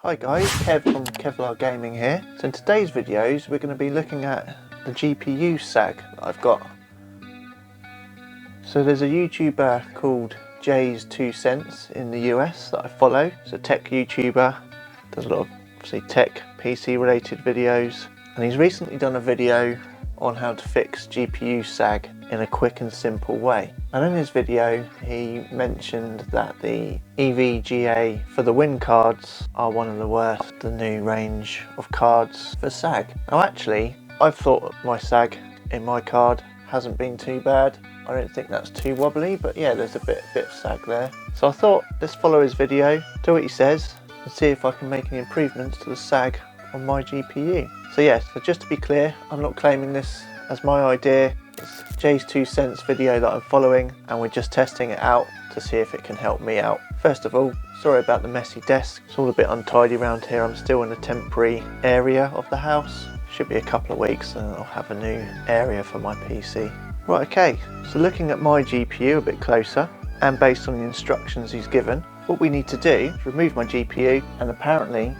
Hi guys, Kev from Kevlar Gaming here. So in today's videos we're going to be looking at the GPU Sag that I've got. So there's a YouTuber called JayzTwoCents in the US that I follow. He's a tech YouTuber, does a lot of obviously tech PC related videos, and he's recently done a video on how to fix GPU Sag in a quick and simple way. And in his video he mentioned that the EVGA for the Win cards are one of the worst, the new range of cards for Sag. Now actually, I've thought my Sag in my card hasn't been too bad. I don't think that's too wobbly, but yeah, there's a bit of Sag there. So I thought, let's follow his video, do what he says, and see if I can make any improvements to the Sag on my GPU. So yeah, so just to be clear, I'm not claiming this as my idea. It's JayzTwoCents video that I'm following, and we're just testing it out to see if it can help me out. First of all, sorry about the messy desk. It's all a bit untidy around here. I'm still in a temporary area of the house. Should be a couple of weeks and I'll have a new area for my PC. Right, okay, so looking at my GPU a bit closer, and based on the instructions he's given, what we need to do is remove my GPU, and apparently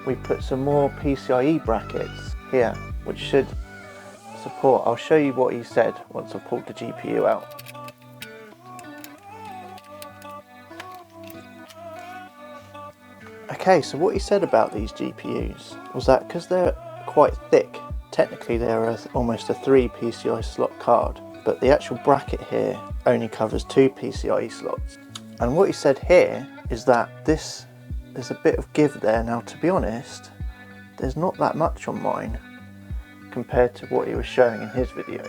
we put some more PCIe brackets here, which should support. I'll show you what he said once I've pulled the GPU out. Okay, so what he said about these GPUs was that because they're quite thick, technically they're almost a 3 PCI slot card, but the actual bracket here only covers 2 PCIe slots. And what he said here is that there's a bit of give there. Now, to be honest, there's not that much on mine compared to what he was showing in his video,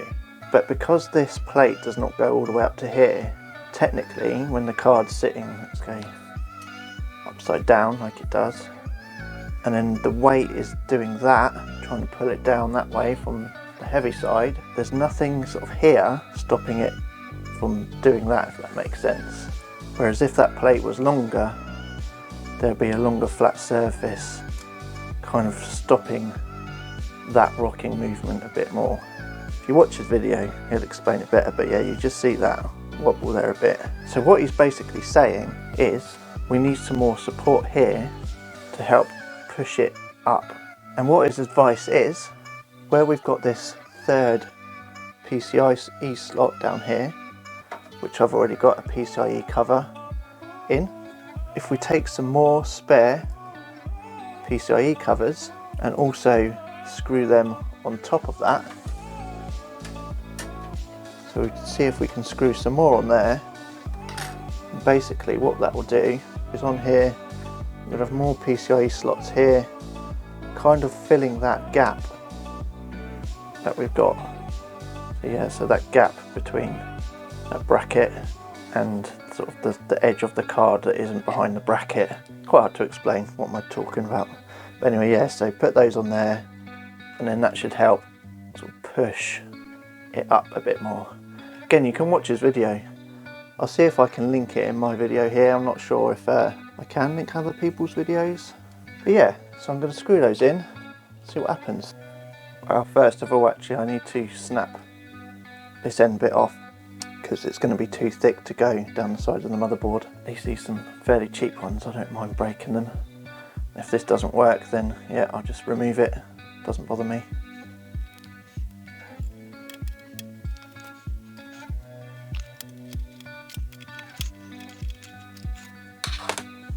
but because this plate does not go all the way up to here, technically when the card's sitting, let's go upside down like it does, and then the weight is doing that, trying to pull it down that way from the heavy side, there's nothing sort of here stopping it from doing that, if that makes sense. Whereas if that plate was longer, there'd be a longer flat surface kind of stopping that rocking movement a bit more. If you watch his video, he'll explain it better, but yeah, you just see that wobble there a bit. So what he's basically saying is we need some more support here to help push it up. And what his advice is, where we've got this third PCIe slot down here, which I've already got a PCIe cover in, if we take some more spare PCIe covers and also screw them on top of that, so we can see if we can screw some more on there. And basically what that will do is, on here we'll have more PCIe slots here, kind of filling that gap that we've got. So yeah, so that gap between that bracket and sort of the edge of the card that isn't behind the bracket. Quite hard to explain, what am I talking about? But anyway, yeah, so put those on there, and then that should help sort of push it up a bit more. Again, you can watch his video. I'll see if I can link it in my video here. I'm not sure if I can link other people's videos. But yeah, so I'm going to screw those in, see what happens. Well, first of all, actually I need to snap this end bit off, because it's going to be too thick to go down the side of the motherboard. These are some fairly cheap ones, I don't mind breaking them. If this doesn't work, then yeah, I'll just remove it, doesn't bother me.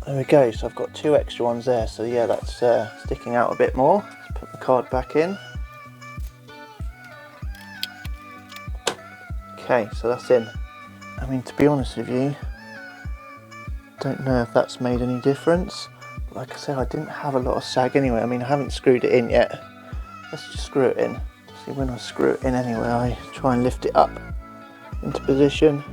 There we go, so I've got 2 extra ones there, so yeah, that's sticking out a bit more. Let's put the card back in. Okay, so that's in. I mean, to be honest with you, don't know if that's made any difference. But like I said, I didn't have a lot of sag anyway. I mean, I haven't screwed it in yet. Let's just screw it in. See, when I screw it in anyway, I try and lift it up into position.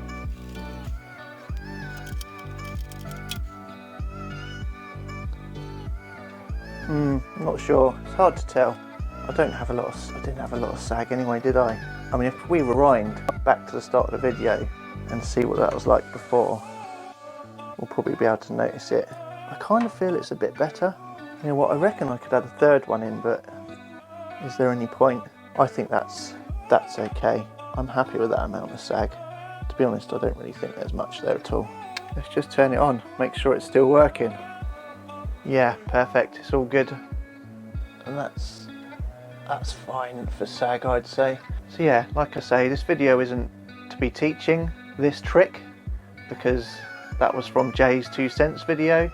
Not sure. It's hard to tell. I didn't have a lot of sag anyway, did I? I mean, if we rewind back to the start of the video and see what that was like before, we'll probably be able to notice it. I kind of feel it's a bit better. You know what, I reckon I could add a third one in, but is there any point? I think that's okay. I'm happy with that amount of sag. To be honest, I don't really think there's much there at all. Let's just turn it on, make sure it's still working. Yeah, perfect, it's all good. And that's fine for sag, I'd say. So yeah, like I say, this video isn't to be teaching this trick, because that was from JayzTwoCents video.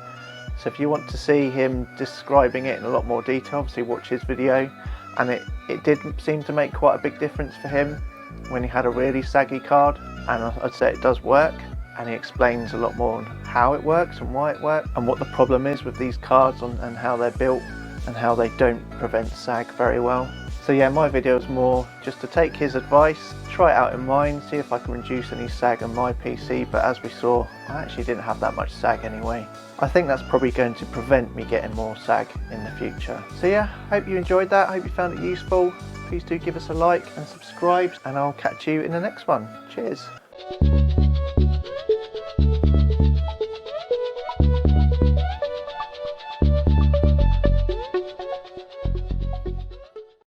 So if you want to see him describing it in a lot more detail, obviously watch his video. And it did seem to make quite a big difference for him when he had a really saggy card, and I'd say it does work. And he explains a lot more on how it works and why it works, and what the problem is with these cards and how they're built and how they don't prevent sag very well. So yeah, my video is more just to take his advice, try it out in mine, see if I can reduce any sag on my PC, but as we saw, I actually didn't have that much sag anyway. I think that's probably going to prevent me getting more sag in the future. So yeah, hope you enjoyed that, hope you found it useful. Please do give us a like and subscribe, and I'll catch you in the next one. Cheers.